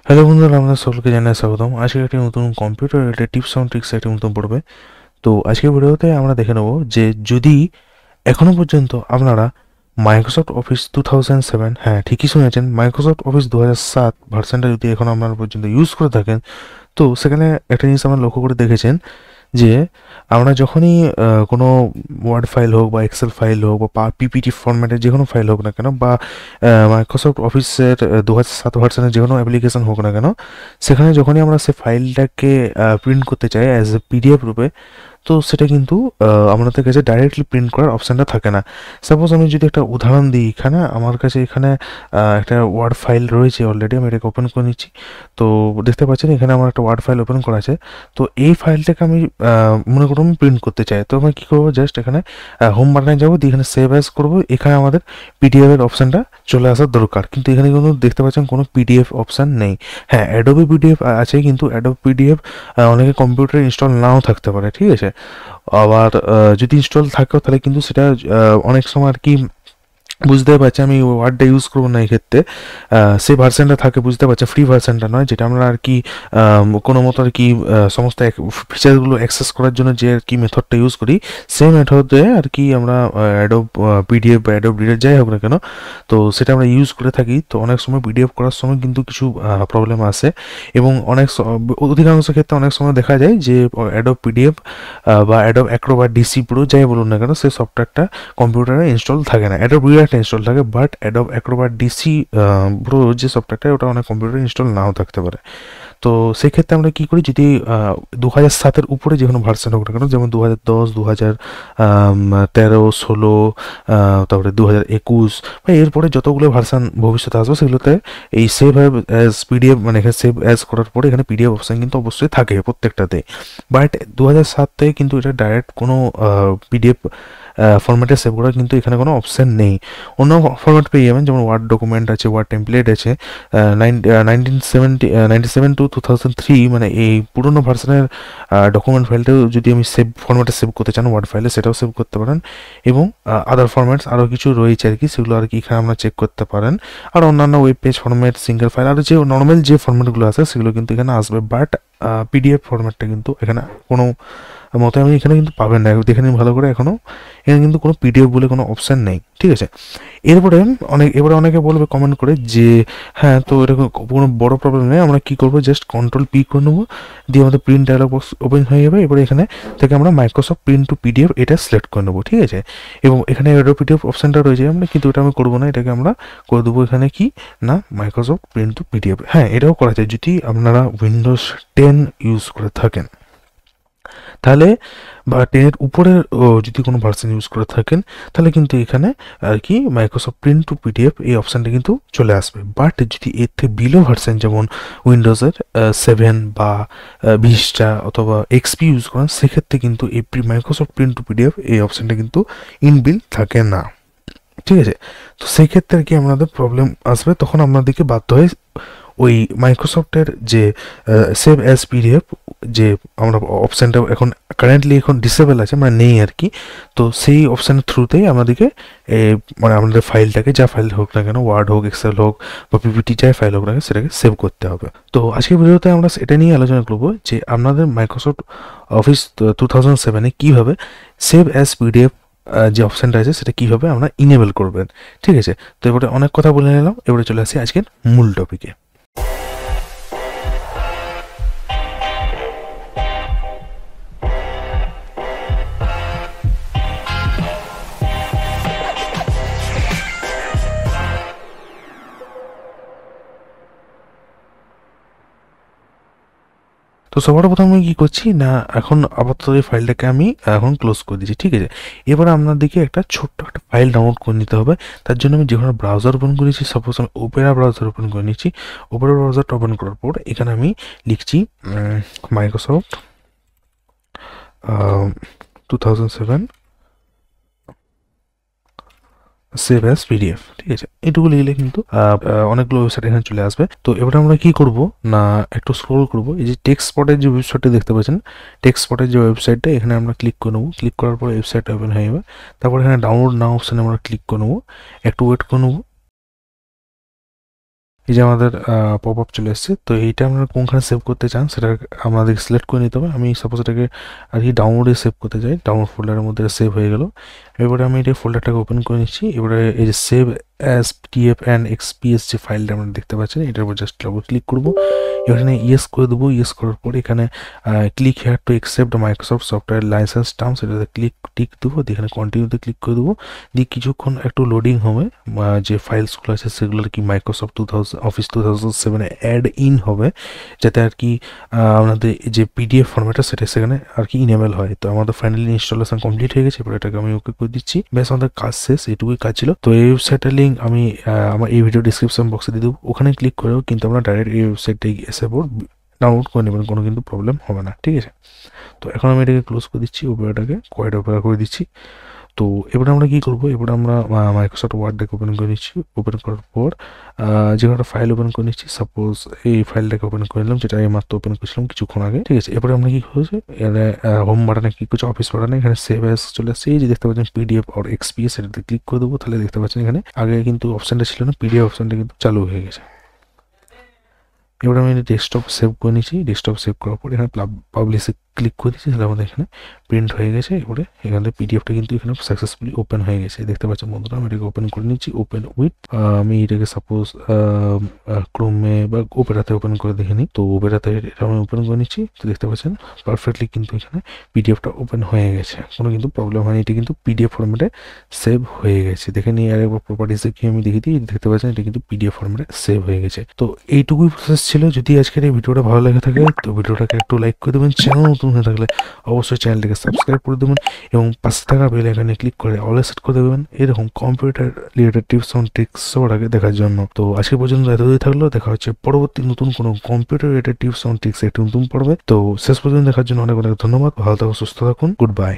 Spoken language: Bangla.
হ্যালো বন্ধুরা, আপনাদের সকলকে জানাই স্বাগতম। আজকে একটি নতুন computer related tips and tricks একটি নতুন পড়বে। তো আজকের ভিডিওতে আমরা দেখে নেব যে যদি এখনও পর্যন্ত আপনারা মাইক্রোসফট অফিস 2007, হ্যাঁ ঠিকই শুনেছেন, মাইক্রোসফট অফিস 2007 ভার্সানটা যদি এখন আপনারা পর্যন্ত ইউজ করে থাকেন, তো সেখানে একটা জিনিস আমরা লক্ষ্য করে দেখেছেন যে আমরা যখনই কোনো ওয়ার্ড ফাইল হোক বা এক্সেল ফাইল হোক বা পিপিটি ফরম্যাটের যে কোনো ফাইল হোক না কেন, বা মাইক্রোসফট অফিসের 2007 ভার্সনের যে কোনো অ্যাপ্লিকেশন হোক না কেন, সেখানে যখনই আমরা সে ফাইলটাকে প্রিন্ট করতে চাই অ্যাজ এ পিডিএফ রূপে, তো সেটা কিন্তু আমাদের কাছে ডাইরেক্টলি প্রিন্ট করার অপশানটা থাকে না। সাপোজ আমি যদি একটা উদাহরণ দিই, এখানে আমার কাছে এখানে একটা ওয়ার্ড ফাইল রয়েছে অলরেডি, আমি এটাকে ওপেন করে নিচ্ছি। তো দেখতে পাচ্ছেন এখানে আমার একটা ওয়ার্ড ফাইল ওপেন করা আছে। তো এই ফাইলটাকে আমি মনে করুন প্রিন্ট করতে চাই, তো আমি কী করবো, জাস্ট এখানে হোম বাটনে যাবো, দিয়ে এখানে সেভ অ্যাজ করবো। এখানে আমাদের পিডিএফ এর অপশানটা চলে আসার দরকার, কিন্তু এখানে কিন্তু দেখতে পাচ্ছেন কোনো পিডিএফ অপশান নেই। হ্যাঁ, অ্যাডোবি পিডিএফ আছে, কিন্তু অ্যাডোবি পিডিএফ অনেকে কম্পিউটারে ইনস্টল নাও থাকতে পারে, ঠিক আছে। আবার যদি ইনস্টল থাকেও তাহলে কিন্তু সেটা অনেক সময় আর কি বুঝতে পারছি, আমি ওয়ার্ডটা ইউজ করবো না এই ক্ষেত্রে। সেই ভার্সানটা থাকে, বুঝতে পারছি, ফ্রি ভার্সানটা নয়, যেটা আমরা আর কি কোনো মতো আর কি সমস্ত ফিচারগুলো অ্যাক্সেস করার জন্য যে আর কি মেথডটা ইউজ করি, সেই মেথডে আর কি আমরা অ্যাডোব পিডিএফ বা অ্যাডোব রিডার যাই হোক না কেন, তো সেটা আমরা ইউজ করে থাকি। তো অনেক সময় পিডিএফ করার সময় কিন্তু কিছু প্রবলেম আসে, এবং অধিকাংশ ক্ষেত্রে অনেক সময় দেখা যায় যে অ্যাডোব পিডিএফ বা অ্যাডোব অ্যাক্রোব্যাট ডিসি প্রো যাই বলুন না কেন, সেই সফটওয়্যারটা কম্পিউটারে ইনস্টল থাকে না। অ্যাডোব রিডারটা ইনস্টল থাকে, but Adobe Acrobat DC pro যে সফটওয়্যারটা, ওটা অনেক কম্পিউটারে ইনস্টল নাও থাকতে পারে। তো সেক্ষেত্রে আমরা কী করি, যদি 2007-এর উপরে যে কোনো ভার্সান হোক না কেন, যেমন 2010, 2013, 16, তারপরে 2021 বা এরপরে যতগুলো ভার্সান ভবিষ্যতে আসবে, সেগুলোতে এই সেভ অ্যাজ পিডিএফ, মানে এখানে সেভ অ্যাজ করার পরে এখানে পিডিএফ অপশান কিন্তু অবশ্যই থাকে প্রত্যেকটাতে। বাট 2007 থেকে কিন্তু এটা ডাইরেক্ট কোনো পিডিএফ ফরম্যাটে সেভ করার কিন্তু এখানে কোনো অপশান নেই। অন্য ফরম্যাট পেয়ে যাবেন, যেমন ওয়ার্ড ডকুমেন্ট আছে, ওয়ার্ড টেমপ্লেট আছে। 1997-2003, মানে এই পুরোনো ভার্সনের ডকুমেন্ট ফাইলটাও যদি আমি সেভ ফরম্যাটে সেভ করতে চান ওয়ার্ড ফাইলে, সেটাও সেভ করতে পারেন। এবং আদার ফরম্যাটস আরও কিছু রয়েছে আর কি, সেগুলো আর কি এখানে আমরা চেক করতে পারেন। আর অন্যান্য web page format, single file, আর যে নর্মাল যে ফরম্যাটগুলো আছে সেগুলো কিন্তু এখানে আসবে। বাট পিডিএফ ফরম্যাটটা কিন্তু এখানে কোনো মতে আমি এখানে কিন্তু পাবেন না, দেখে নিন ভালো করে। এখানে কিন্তু কোনো পিডিএফ বলে কোনো অপশান নেই, ঠিক আছে। এবারে অনেকে বলবে কমেন্ট করে যে হ্যাঁ, তো এরকম কোনো বড় প্রবলেম নেই, আমরা কী করবো, জাস্ট কন্ট্রোল পি করে নেবো, দিয়ে আমাদের প্রিন্ট ডায়লগ বক্স ওপেন হয়ে যাবে। এবারে এখানে থেকে আমরা মাইক্রোসফট প্রিন্ট টু পিডিএফ এটা সিলেক্ট করে নেবো, ঠিক আছে। এবং এখানে এডো পিডিএফ অপশানটা রয়েছে, আমরা কিন্তু এটা আমি করবো না, এটাকে আমরা করে দেবো এখানে কি না, মাইক্রোসফট প্রিন্ট টু পিডিএফ। হ্যাঁ, এটাও করা যায় যদি আপনারা উইন্ডোজ 10 ইউজ করে থাকেন, তাহলে বা 10-এর উপরের যদি কোনো ভার্সন ইউজ করে থাকেন, তাহলে কিন্তু এখানে আর কি মাইক্রোসফট প্রিন্ট টু পিডিএফ এই অপশানটা কিন্তু চলে আসবে। বাট যদি এর থেকে বিলো ভার্সন, যেমন উইন্ডোজের 7 বা ভিস্টা অথবা এক্সপি ইউজ করেন, সেক্ষেত্রে কিন্তু এই মাইক্রোসফট প্রিন্ট টু পিডিএফ এই অপশানটা কিন্তু ইনবিল থাকে না, ঠিক আছে। তো সেই ক্ষেত্রে আর কি আপনাদের প্রবলেম আসবে, তখন আপনাদেরকে বাধ্য হয়ে ওই মাইক্রোসফটের যে সেভ অ্যাজ পিডিএফ যে আমরা অপশানটা এখন ডিসেবল আছে, মানে নেই আর কি। তো সেই অপশানের থ্রুতেই আমাদেরকে মানে আমাদের ফাইলটাকে, যা ফাইল হোক না কেন, ওয়ার্ড হোক, এক্সেল হোক বা পিপিটি, যাই ফাইল হোক না কেন, সেটাকে সেভ করতে হবে। তো আজকের ভিডিওতে আমরা এটা নিয়ে আলোচনা করবো যে আপনাদের মাইক্রোসফট অফিস 2007-এ কীভাবে সেভ অ্যাজ পিডিএফ যে অপশানটা আছে সেটা কীভাবে আমরা ইনেবল করবেন, ঠিক আছে। তো এবারে অনেক কথা বলে নিলাম, এবারে চলে আসি আজকের মূল টপিকে। তো সবার প্রথমে কী করছি না, এখন আপাতত এই ফাইলটাকে আমি এখন ক্লোজ করে দিচ্ছি, ঠিক আছে। এবারে আপনাদেরকে একটা ছোট্ট একটা ফাইল ডাউনলোড করে নিতে হবে। তার জন্য আমি যেখানে ব্রাউজার ওপেন করেছি, সাপোজ আমি ওপেরা ব্রাউজার ওপেন করে নিচ্ছি। ওপেরা ব্রাউজারটা ওপেন করার পর এখানে আমি লিখছি মাইক্রোসফট 2007 সেভ অ্যাজ পিডিএফ, ঠিক আছে। এটুকু লিখলে কিন্তু অনেকগুলো ওয়েবসাইট এখানে চলে আসবে। তো এবারে আমরা কি করব না, একটু স্ক্রল করব, এই যে টেক্সট স্পটের যে ওয়েবসাইটটা দেখতে পাচ্ছেন, টেক্সট স্পটের যে ওয়েবসাইটটা, এখানে আমরা ক্লিক করে নেবো। ক্লিক করার পরে ওয়েবসাইটটা ওপেন হয়ে যাবে। তারপর এখানে ডাউনলোড নাও অপশানে আমরা ক্লিক করে নেবো, একটু ওয়েট করে নেবো। এই যে আমাদের পপ আপ চলে এসেছে। তো এইটা আপনারা কোনখানে সেভ করতে চান সেটা আমাদের সিলেক্ট করে নিতে হবে। আমি সাপোজ এটাকে আর কি ডাউনলোডে সেভ করতে চাই, ডাউনলোড ফোল্ডারের মধ্যে সেভ হয়ে গেল। এবারে আমি এই ফোল্ডারটাকে ওপেন করে নিচ্ছি। এবারে এই যে save as PDF and XPS যে ফাইলটা আমরা দেখতে পাচ্ছেন, এটার উপর জাস্ট ডাবল ক্লিক করবো। এখানে ইয়েস করে দেবো। ইয়েস করার পর এখানে click here to accept Microsoft software licence terms, এটাতে টিক দেবো, এখানে কন্টিনিউতে ক্লিক করে দেবো। দিয়ে কিছুক্ষণ একটু লোডিং হবে, যে ফাইলসগুলো আছে সেগুলো আর কি মাইক্রোসফট অফিস 2007 অ্যাড ইন হবে, যাতে আর কি আপনাদের যে পিডিএফ ফরম্যাটটা সেটা সেখানে আর কি ইনেবল হয়। তো আমাদের ফাইনালি ইনস্টলেশন কমপ্লিট হয়ে গেছে। এবার এটাকে আমি ওকে করে দিচ্ছি। বেশ, আমাদের কাজ শেষ, এটুকুই কাজ ছিল। তো এই ওয়েবসাইটের লিঙ্ক আমি আমার এই ভিডিও ডিসক্রিপশন বক্সে দিয়ে দেবো, ওখানে ক্লিক করেও কিন্তু আমরা ডাইরেক্ট এই ওয়েবসাইটে এসে ডাউনলোড করে নেবেন, কোনো কিন্তু প্রবলেম হবে না, ঠিক আছে। তো এখন আমি এটাকে ক্লোজ করে দিচ্ছি, ওপেরাটাকে কোয়াইট ওপেরা করে দিচ্ছি। তো এবারে আমরা কী করবো, এবারে আমরা মাইক্রোসফট ওয়ার্ডটাকে ওপেন করে নিচ্ছি। ওপেন করার পর যে কোনো একটা ফাইল ওপেন করে নিচ্ছি। সাপোজ এই ফাইলটাকে ওপেন করে নিলাম, যেটা আমি মাত্র ওপেন করেছিলাম কিছুক্ষণ আগে, ঠিক আছে। এবারে আমরা কী করছি, এখানে হোম বাটনে ক্লিক করছি, অফিস বাটনে এখানে সেভ অ্যাজ চলে আসছে। এই যে দেখতে পাচ্ছেন পিডিএফ আর এক্সপিএস, এটাতে ক্লিক করে দেবো। তাহলে দেখতে পাচ্ছেন এখানে আগে কিন্তু অপশানটা ছিল না, পিডিএফ অপশানটা কিন্তু চালু হয়ে গেছে। এবার আমি ডেস্কটপ সেভ করে নিচ্ছি। ডেস্কটপ সেভ করার পর এখানে পাবলিশে ক্লিক করে দিচ্ছি, তাহলে আমাদের এখানে প্রিন্ট হয়ে গেছে। এবারে এখান থেকে পিডিএফটা কিন্তু এখানে সাকসেসফুলি ওপেন হয়ে গেছে, দেখতে পাচ্ছেন বন্ধুরা। আমি এটাকে ওপেন করে নিচ্ছি, ওপেন উইথ আমি এটাকে সাপোজ ক্রোমে বা ওপেরাতে ওপেন করে দেখে নিই। তো ওপেরাতে এটা আমি ওপেন করে নিচ্ছি। তো দেখতে পাচ্ছেন পারফেক্টলি কিন্তু এখানে পিডিএফটা ওপেন হয়ে গেছে, কোনো কিন্তু প্রবলেম হয়নি। এটি কিন্তু পিডিএফ ফরম্যাটে সেভ হয়ে গেছে। দেখে নিই আর একবার প্রপার্টিসে কি আমি দেখে দিই, দেখতে পাচ্ছেন এটা কিন্তু পিডিএফ ফরম্যাটে সেভ হয়ে গেছে। তো এইটুকুই প্রসেস ছিল। যদি আজকের এই ভিডিওটা ভালো লেগে থাকে তো ভিডিওটাকে একটু লাইক করে দেবেন, চ্যানেল নতুন হয়ে থাকলে অবশ্যই চ্যানেলটিকে সাবস্ক্রাইব করে দেবেন এবং পাশে থাকা বেল আইকনে ক্লিক করে অলে সেট করে দেবেন এরকম computer related tips on tricks সবার আগে দেখার জন্য। তো আজকে পর্যন্ত এতদূর থাকলো, দেখা হচ্ছে পরবর্তী নতুন কোনো computer related tips on tricks একটি নতুন পড়বে। তো শেষ পর্যন্ত দেখার জন্য অনেক অনেক ধন্যবাদ। ভালো থাকুন, সুস্থ থাকুন, গুড বাই।